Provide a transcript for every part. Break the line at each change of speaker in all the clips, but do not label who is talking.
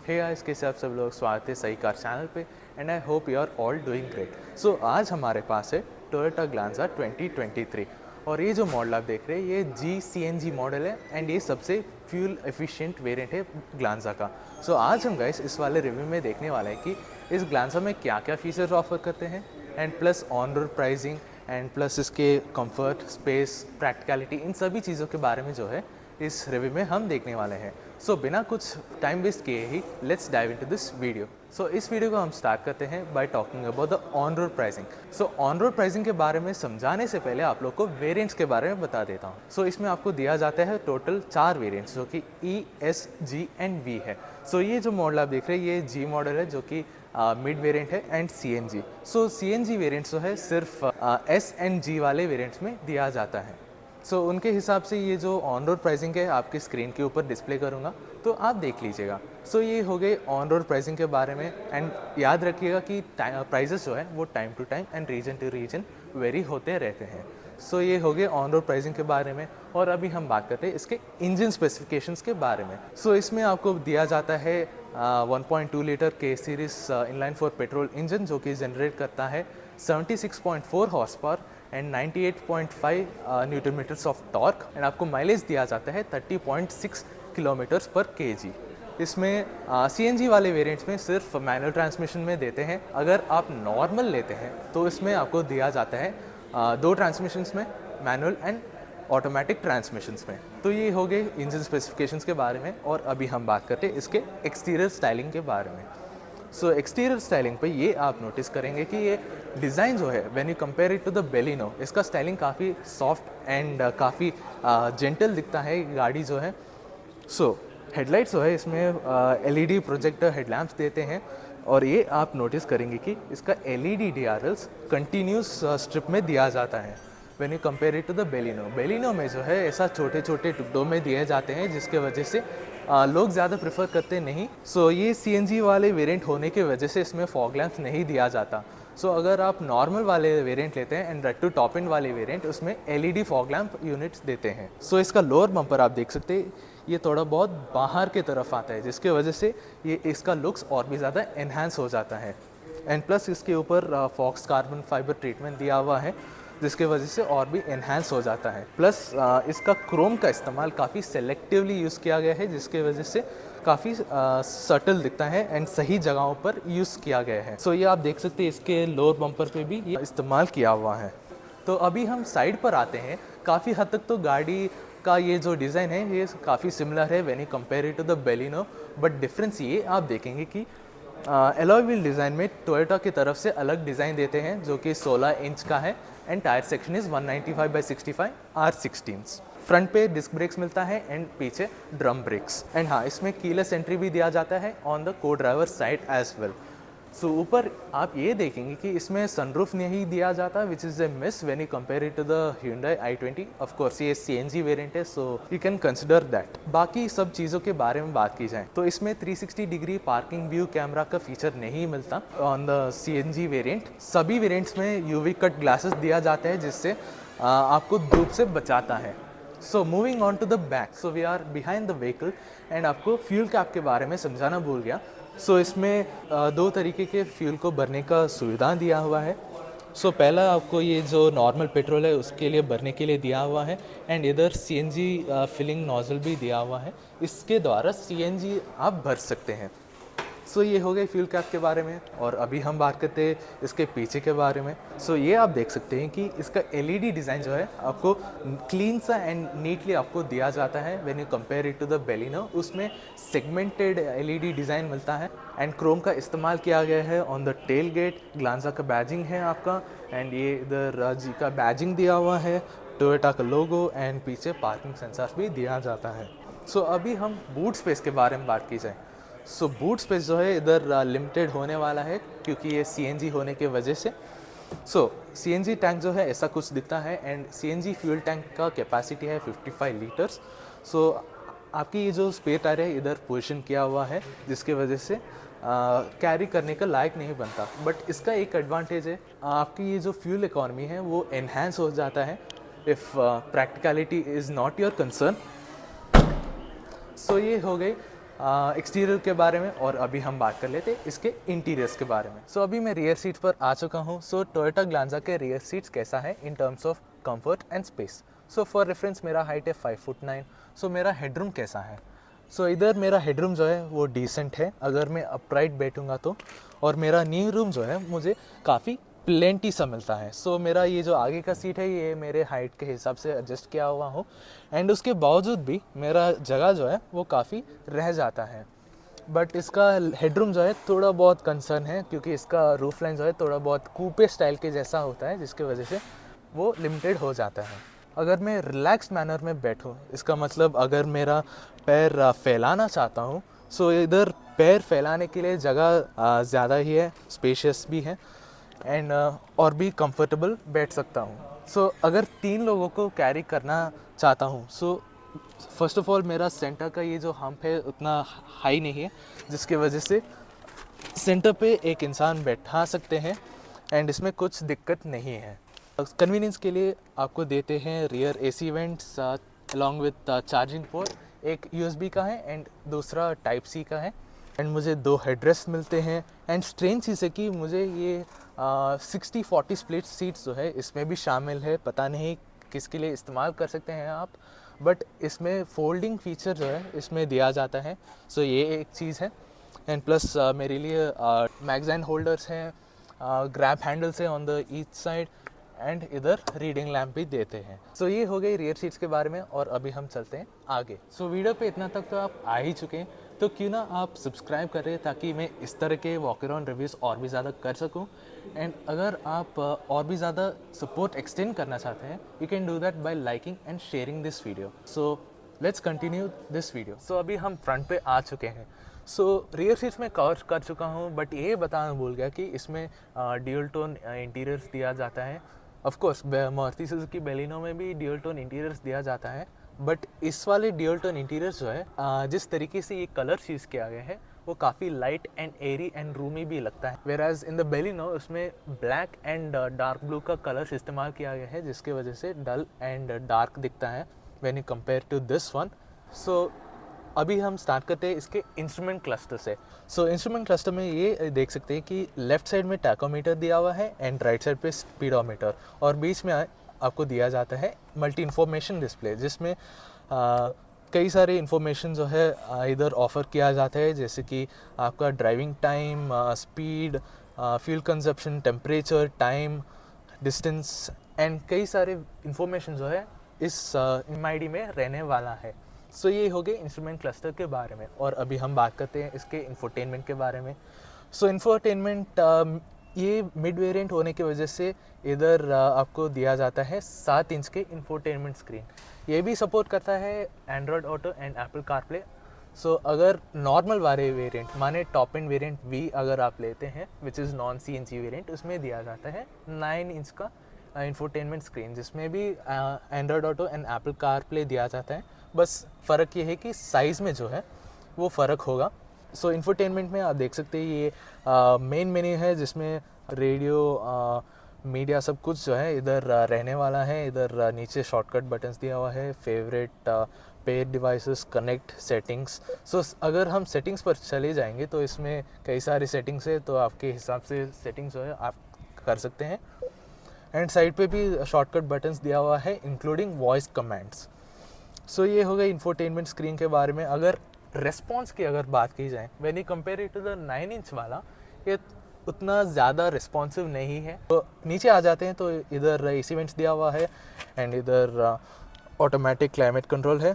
Hey guys, कैसे आप सब लोग? स्वागत है सही कार चैनल पे and I hope you are all doing great. So आज हमारे पास है टोयोटा ग्लांजा 2023 और ये जो मॉडल आप देख रहे हैं ये GCNG मॉडल है एंड ये सबसे फ्यूल एफिशिएंट वेरिएंट है ग्लांजा का। सो आज हम गाइस इस वाले रिव्यू में देखने वाले हैं कि इस ग्लांजा में क्या क्या फीचर्स ऑफर करते हैं and plus on road pricing and plus इसके कंफर्ट, स्पेस, प्रैक्टिकलिटी, इन सभी चीज़ों के बारे में जो है इस रिव्यू में हम देखने वाले हैं। सो बिना कुछ टाइम वेस्ट किए ही let's dive into this video. So इस वीडियो को हम स्टार्ट करते हैं by talking about the on road pricing. So on road pricing के बारे में समझाने से पहले आप लोग को वेरिएंट्स के बारे में बता देता हूँ। सो इसमें आपको दिया जाता है टोटल 4 वेरिएंट्स जो कि E, S, G and V है। सो ये जो मॉडल आप देख रहे हैं ये G मॉडल है जो कि मिड वेरिएंट है and CNG। So CNG variants जो है सिर्फ S एंड G वाले वेरिएंट्स में दिया जाता है। सो उनके हिसाब से ये जो ऑन रोड प्राइसिंग है आपकी स्क्रीन के ऊपर डिस्प्ले करूँगा तो आप देख लीजिएगा। सो ये हो गए ऑन रोड प्राइसिंग के बारे में एंड याद रखिएगा कि प्राइजेस जो है वो time to time and region to region vary होते रहते हैं। सो ये हो गए ऑन रोड प्राइसिंग के बारे में और अभी हम बात करते हैं इसके इंजन स्पेसिफिकेशंस के बारे में। सो इसमें आपको दिया जाता है 1.2 लीटर के सीरीज इनलाइन 4 पेट्रोल इंजन जो कि जनरेट करता है 76.4 horse power and 98.5 newton metres of torque and आपको माइलेज दिया जाता है 30.6 किलोमीटर्स पर केजी। इसमें CNG वाले वेरिएंट्स में सिर्फ मैनुअल ट्रांसमिशन में देते हैं। अगर आप नॉर्मल लेते हैं तो इसमें आपको दिया जाता है 2 ट्रांसमिशंस में, मैनुअल एंड ऑटोमेटिक ट्रांसमिशंस में। तो ये हो गए इंजन स्पेसिफिकेशंस के बारे में और अभी हम बात करते हैं इसके एक्सटीरियर स्टाइलिंग के बारे में। सो एक्सटीरियर स्टाइलिंग पे ये आप नोटिस करेंगे कि ये डिज़ाइन जो है when you compare it to the Baleno, इसका स्टाइलिंग काफ़ी सॉफ्ट एंड काफ़ी जेंटल दिखता है गाड़ी जो है। सो हेडलाइट्स जो है इसमें LED प्रोजेक्टर हेडलैम्प्स देते हैं और ये आप नोटिस करेंगे कि इसका LED DRLs कंटिन्यूस स्ट्रिप में दिया जाता है when you compare it to the Baleno में जो है ऐसा छोटे छोटे टुकड़ों में दिए जाते हैं जिसके वजह से लोग ज़्यादा प्रेफर करते नहीं। सो ये CNG वाले वेरिएंट होने की वजह से इसमें फॉग लैंप्स नहीं दिया जाता। सो अगर आप नॉर्मल वाले वेरिएंट लेते हैं and red to top end वाले वेरिएंट उसमें LED फॉग लैंप यूनिट्स देते हैं। सो इसका लोअर बम्पर आप देख सकते हैं ये थोड़ा बहुत बाहर की तरफ आता है जिसके वजह से ये इसका लुक्स और भी ज़्यादा एनहांस हो जाता है एंड प्लस इसके ऊपर फॉक्स कार्बन फाइबर ट्रीटमेंट दिया हुआ है जिसके वजह से और भी एनहांस हो जाता है। प्लस इसका क्रोम का इस्तेमाल काफ़ी सेलेक्टिवली यूज़ किया गया है जिसके वजह से काफ़ी सटल दिखता है एंड सही जगहों पर यूज़ किया गया है। सो ये आप देख सकते हैं इसके लोअर बम्पर पे भी ये इस्तेमाल किया हुआ है। तो अभी हम साइड पर आते हैं। काफ़ी हद तक तो गाड़ी का ये जो डिज़ाइन है ये काफ़ी सिमिलर है when you compare it to the Baleno, but difference ये आप देखेंगे कि एलॉय व्हील डिज़ाइन में टोयोटा की तरफ से अलग डिज़ाइन देते हैं जो कि 16 इंच का है and tyre section is 195/65 R16। Front पे डिस्क ब्रेक्स मिलता है एंड पीछे ड्रम ब्रेक्स एंड हाँ इसमें कीलेस एंट्री भी दिया जाता है ऑन द को ड्राइवर साइड एज वेल। सो ऊपर आप ये देखेंगे कि इसमें सनरूफ नहीं दिया जाता which is a miss when you compare it to the Hyundai i20। Of course ये CNG वेरिएंट है so you can consider that. बाकी सब चीज़ों के बारे में बात की जाए तो इसमें 360 डिग्री पार्किंग व्यू कैमरा का फीचर नहीं मिलता ऑन द CNG वेरिएंट। सभी वेरिएंट्स में UV कट ग्लासेस दिया जाता है जिससे आपको धूप से बचाता है। So moving on to the back, so we are behind the vehicle and आपको फ्यूल कैप के बारे में समझाना भूल गया। सो इसमें 2 तरीके के फ्यूल को भरने का सुविधा दिया हुआ है। सो पहला आपको ये जो नॉर्मल पेट्रोल है उसके लिए भरने के लिए दिया हुआ है एंड इधर CNG फिलिंग नोजल भी दिया हुआ है, इसके द्वारा CNG आप भर सकते हैं। सो ये हो गए फ्यूल कैप के बारे में और अभी हम बात करते हैं इसके पीछे के बारे में। सो ये आप देख सकते हैं कि इसका LED डिज़ाइन जो है आपको क्लीन सा एंड नीटली आपको दिया जाता है when you compare it to the Baleno. उसमें सेगमेंटेड LED डिज़ाइन मिलता है एंड क्रोम का इस्तेमाल किया गया है on the tailgate. Glanza का बैजिंग है आपका एंड ये इधर G का बैजिंग दिया हुआ है, टोयोटा का लोगो एंड पीछे पार्किंग सेंसर भी दिया जाता है। सो अभी हम बूट स्पेस के बारे में बात की जाए। सो बूट स्पेस जो है इधर लिमिटेड होने वाला है क्योंकि ये CNG होने के वजह से। सो CNG टैंक जो है ऐसा कुछ दिखता है एंड CNG फ्यूल टैंक का कैपेसिटी है 55 लीटर्स। सो आपकी ये जो स्पेयर टायर है इधर पोजीशन किया हुआ है जिसके वजह से कैरी करने का लायक नहीं बनता, बट इसका एक एडवांटेज है आपकी ये जो फ्यूल इकॉनमी है वो एनहांस हो जाता है if practicality is not your concern. So ये हो गई एक्सटीरियर के बारे में और अभी हम बात कर लेते हैं इसके इंटीरियर्स के बारे में। सो अभी मैं रियर सीट पर आ चुका हूँ। सो टोयोटा ग्लांजा के रियर सीट्स कैसा है इन terms of comfort and space. So for reference मेरा हाइट है 5'9". सो मेरा हेडरूम कैसा है। सो इधर मेरा हेडरूम जो है वो डिसेंट है अगर मैं अपराइट बैठूंगा तो, और मेरा नी रूम जो है मुझे काफ़ी प्लेंटी सा मिलता है। सो मेरा ये जो आगे का सीट है ये मेरे हाइट के हिसाब से एडजस्ट किया हुआ हो, एंड उसके बावजूद भी मेरा जगह जो है वो काफ़ी रह जाता है। बट इसका हेडरूम जो है थोड़ा बहुत कंसर्न है, क्योंकि इसका रूफ लाइन जो है थोड़ा बहुत कूपे स्टाइल के जैसा होता है, जिसकी वजह से वो लिमिटेड हो जाता है। अगर मैं रिलैक्स मैनर में बैठूं, इसका मतलब अगर मेरा पैर फैलाना चाहता हूं, सो इधर पैर फैलाने के लिए जगह ज़्यादा ही है, स्पेशियस भी है, एंड और भी कंफर्टेबल बैठ सकता हूँ। सो अगर 3 लोगों को कैरी करना चाहता हूँ, सो फर्स्ट ऑफ ऑल मेरा सेंटर का ये जो हम्प है उतना हाई नहीं है, जिसकी वजह से सेंटर पे एक इंसान बैठा सकते हैं एंड इसमें कुछ दिक्कत नहीं है। कन्वीनियंस के लिए आपको देते हैं rear AC vents along with charging port, एक यूएसबी का है एंड दूसरा टाइप सी का है, एंड मुझे 2 हेडरेस्ट मिलते हैं। एंड स्ट्रेंज चीज़ है कि मुझे ये 60-40 स्प्लिट सीट्स जो है इसमें भी शामिल है, पता नहीं किसके लिए इस्तेमाल कर सकते हैं आप, बट इसमें फोल्डिंग फीचर जो है इसमें दिया जाता है। सो ये एक चीज़ है। एंड प्लस मेरे लिए मैगज़ाइन होल्डर्स हैं, ग्रैब हैंडल्स हैं on the each side, and इधर रीडिंग लैम्प भी देते हैं। सो ये हो गई रियर सीट्स के बारे में, और अभी हम चलते हैं आगे। सो वीडियो पे इतना तक तो आप आ ही चुके हैं, तो क्यों ना आप सब्सक्राइब करें ताकि मैं इस तरह के वॉक अराउंड रिव्यूज़ और भी ज़्यादा कर सकूं। एंड अगर आप और भी ज़्यादा सपोर्ट एक्सटेंड करना चाहते हैं, you can do that by liking and sharing this video. So let's continue this video. So अभी हम फ्रंट पे आ चुके हैं। सो रियर सीट्स में कवर कर चुका हूँ, बट ये बताना भूल गया कि इसमें ड्यूल टोन इंटीरियर्स दिया जाता है। ऑफ कोर्स मारुति सुजुकी बेलिनो में भी ड्यूल टोन इंटीरियर्स दिया जाता है, बट इस वाले ड्यूल टोन इंटीरियर्स जो है जिस तरीके से ये कलर चीज़ किया गया है वो काफ़ी light and airy and roomy भी लगता है। वेराज इन द बेलिनो उसमें ब्लैक एंड डार्क ब्लू का कलर्स इस्तेमाल किया गया है, जिसकी वजह से डल एंड डार्क दिखता है when you compare to this one. So अभी हम स्टार्ट करते हैं इसके इंस्ट्रूमेंट क्लस्टर से। सो इंस्ट्रूमेंट क्लस्टर में ये देख सकते हैं कि लेफ्ट साइड में टैकोमीटर दिया हुआ है एंड राइट साइड पे स्पीडोमीटर, और बीच में आपको दिया जाता है मल्टी इन्फॉर्मेशन डिस्प्ले, जिसमें कई सारे इन्फॉर्मेशन जो है इधर ऑफ़र किया जाता है, जैसे कि आपका driving time, speed, fuel consumption, temperature, time, distance, and कई सारे इन्फॉर्मेशन जो है इस MID में रहने वाला है। सो ये हो गए इंस्ट्रूमेंट क्लस्टर के बारे में, और अभी हम बात करते हैं इसके इंफोटेनमेंट के बारे में। सो इंफोटेनमेंट ये मिड वेरिएंट होने की वजह से इधर आपको दिया जाता है 7 इंच के इंफोटेनमेंट स्क्रीन। ये भी सपोर्ट करता है Android Auto and Apple CarPlay. So अगर नॉर्मल वाले वेरिएंट माने टॉप एंड वेरिएंट V अगर आप लेते हैं, which is non CNG variant, उसमें दिया जाता है 9 इंच का इंफोटेनमेंट स्क्रीन, जिसमें भी Android Auto and Apple CarPlay दिया जाता है। बस फ़र्क ये है कि साइज़ में जो है वो फ़र्क होगा। सो इंफोटेनमेंट में आप देख सकते हैं ये मेन मेन्यू है, जिसमें रेडियो, मीडिया सब कुछ जो है इधर रहने वाला है। इधर नीचे शॉर्टकट बटन्स दिया हुआ है, favourite, pair devices, connect, settings. So अगर हम सेटिंग्स पर चले जाएंगे तो इसमें कई सारी सेटिंग्स है, तो आपके हिसाब से सेटिंग्स जो है आप कर सकते हैं। एंड साइड पे भी शॉर्टकट बटन्स दिया हुआ है इंक्लूडिंग वॉइस कमांड्स। सो ये हो गई इंफोटेनमेंट स्क्रीन के बारे में। अगर रेस्पॉन्स की अगर बात की जाए, when you compare it to the 9 inch वाला, ये उतना ज़्यादा रिस्पॉन्सिव नहीं है। तो नीचे आ जाते हैं तो इधर एसी वेंट्स दिया हुआ है एंड इधर ऑटोमेटिक क्लाइमेट कंट्रोल है।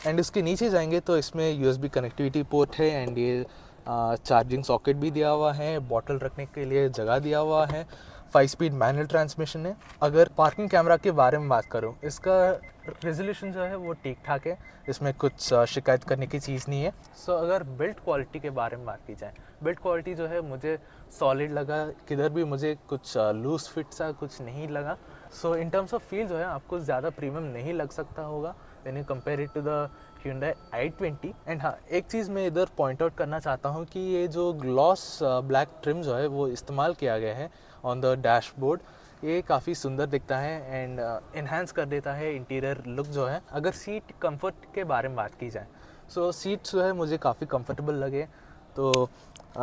एंड इसके नीचे जाएंगे तो इसमें USB कनेक्टिविटी पोर्ट है एंड ये चार्जिंग सॉकेट भी दिया हुआ है, बॉटल रखने के लिए जगह दिया हुआ है, 5 स्पीड मैनुअल ट्रांसमिशन है। अगर पार्किंग कैमरा के बारे में बात करूँ, इसका रेजोल्यूशन जो है वो ठीक ठाक है, इसमें कुछ शिकायत करने की चीज़ नहीं है। सो अगर बिल्ड क्वालिटी के बारे में बात की जाए, बिल्ड क्वालिटी जो है मुझे सॉलिड लगा, किधर भी मुझे कुछ लूज फिट सा कुछ नहीं लगा। So in terms of feel जो है आपको ज़्यादा प्रीमियम नहीं लग सकता होगा when you compare it to the Hyundai i20। And हाँ, एक चीज़ मैं इधर पॉइंट आउट करना चाहता हूँ कि ये जो ग्लॉस ब्लैक ट्रिम जो है वो इस्तेमाल किया गया है ऑन द डैशबोर्ड, ये काफ़ी सुंदर दिखता है एंड इन्हांस कर देता है इंटीरियर लुक जो है। अगर सीट कंफर्ट के बारे में बात की जाए, सो सीट्स जो है मुझे काफ़ी कंफर्टेबल लगे, तो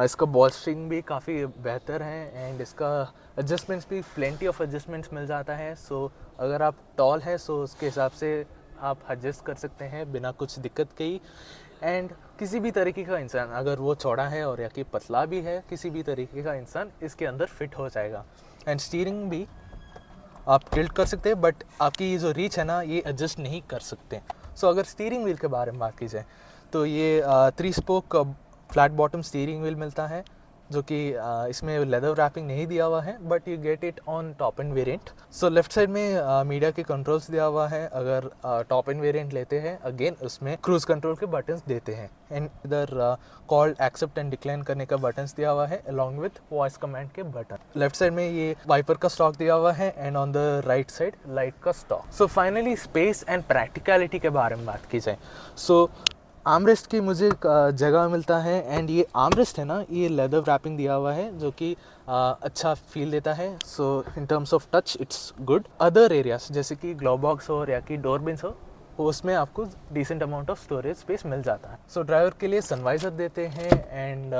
इसका बॉल्स्टरिंग भी काफ़ी बेहतर है एंड इसका एडजस्टमेंट्स भी प्लेंटी ऑफ एडजस्टमेंट्स मिल जाता है। सो अगर आप टॉल है सो उसके हिसाब से आप एडजस्ट कर सकते हैं बिना कुछ दिक्कत के ही। एंड किसी भी तरीके का इंसान, अगर वो चौड़ा है और या कि पतला भी है, किसी भी तरीके का इंसान इसके अंदर फिट हो जाएगा। एंड स्टीयरिंग भी आप टिल्ट कर सकते हैं, बट आपकी ये जो रीच है ना ये एडजस्ट नहीं कर सकते। सो अगर स्टीयरिंग व्हील के बारे में बात की जाए तो ये 3 spoke flat bottom steering wheel मिलता है, जो कि इसमें लेदर रैपिंग नहीं दिया हुआ है, but you get it on top end variant. So left side में मीडिया के कंट्रोल्स दिया हुआ है। अगर टॉप एंड वेरिएंट लेते हैं अगेन उसमें क्रूज कंट्रोल के बटन्स देते हैं। एंड इधर कॉल एक्सेप्ट एंड डिक्लाइन करने का बटन्स दिया हुआ है अलॉन्ग विथ वॉइस कमांड के बटन। लेफ्ट साइड में ये वाइपर का स्टॉक दिया हुआ है and on the right side light का stalk. So finally space and practicality के बारे में बात की जाए, सो आर्मरेस्ट की मुझे जगह मिलता है एंड ये आर्मरेस्ट है ना ये लेदर रैपिंग दिया हुआ है जो कि अच्छा फील देता है। So in terms of touch it's good. Other areas जैसे कि ग्लोव बॉक्स हो या कि डोर बिन्स हो, उसमें आपको decent amount of storage space मिल जाता है। सो ड्राइवर के लिए सनवाइज़र देते हैं एंड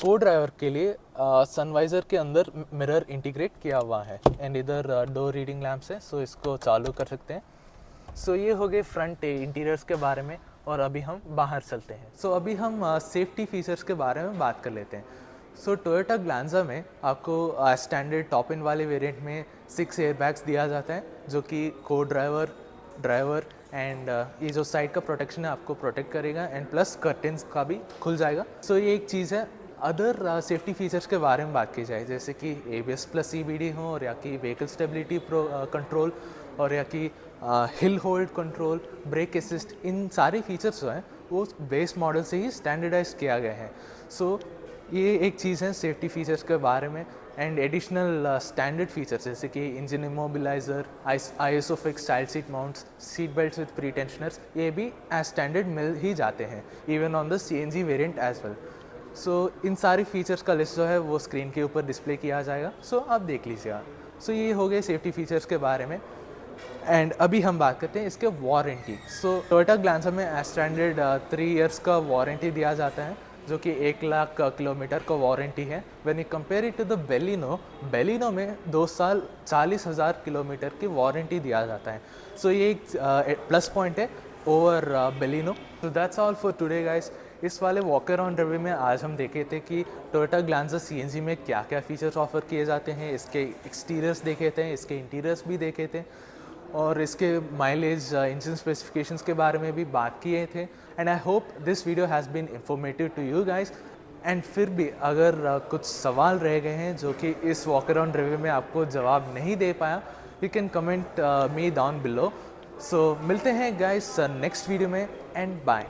को ड्राइवर के लिए सनवाइज़र के अंदर मिरर इंटीग्रेट किया हुआ है एंड इधर डोर रीडिंग लैम्प्स है, सो इसको चालू कर सकते हैं। सो ये हो गए फ्रंट इंटीरियर्स के बारे में, और अभी हम बाहर चलते हैं। सो अभी हम सेफ्टी फीचर्स के बारे में बात कर लेते हैं। सो टोयोटा ग्लांजा में आपको स्टैंडर्ड टॉप इन वाले वेरिएंट में 6 एयरबैग्स दिया जाता है, जो कि को ड्राइवर एंड ये जो साइड का प्रोटेक्शन है आपको प्रोटेक्ट करेगा एंड प्लस कर्टेंस का भी खुल जाएगा। सो ये एक चीज़ है। अदर सेफ्टी फीचर्स के बारे में बात की जाए जैसे कि ABS प्लस CBD हो, और या कि व्हीकल स्टेबिलिटी कंट्रोल, और या कि hill hold control, brake assist, इन सारे फीचर्स जो हैं वो बेस मॉडल से ही स्टैंडर्डाइज किया गया है। सो ये एक चीज़ है सेफ्टी फीचर्स के बारे में। एंड एडिशनल स्टैंडर्ड फीचर्स जैसे कि engine immobiliser, ISO fix child seat mounts, seat belts with pretensioners, ये भी एज स्टैंडर्ड मिल ही जाते हैं even on the CNG variant as well. So इन सारी फीचर्स का लिस्ट जो है वो स्क्रीन के ऊपर डिस्प्ले किया जाएगा, सो आप देख लीजिएगा। सो ये हो गए सेफ्टी फीचर्स के बारे में। एंड अभी हम बात करते हैं इसके वारंटी। सो टोयोटा ग्लांजा में एज स्टैंडर्ड 3 इयर्स का वारंटी दिया जाता है, जो कि 1 लाख किलोमीटर का वारंटी है। When you compare it to the Baleno में 2 साल 40,000 किलोमीटर की वारंटी दिया जाता है। सो ये एक प्लस पॉइंट है over बेलिनो। So that's all for today guys. इस वाले वॉक अराउंड रिव्यू में आज हम देखे थे कि टोयोटा ग्लांजा CNG में क्या क्या फीचर्स ऑफर किए जाते हैं, इसके एक्सटीरियर्स देखे थे, इसके इंटीरियर्स भी देखे थे, और इसके माइलेज, इंजन स्पेसिफिकेशंस के बारे में भी बात किए थे। And I hope this video has been informative to you guys. And फिर भी अगर कुछ सवाल रह गए हैं जो कि इस वॉक अराउंड रिव्यू में आपको जवाब नहीं दे पाया, you can comment me down below. So मिलते हैं गाइस नेक्स्ट वीडियो में, एंड बाय।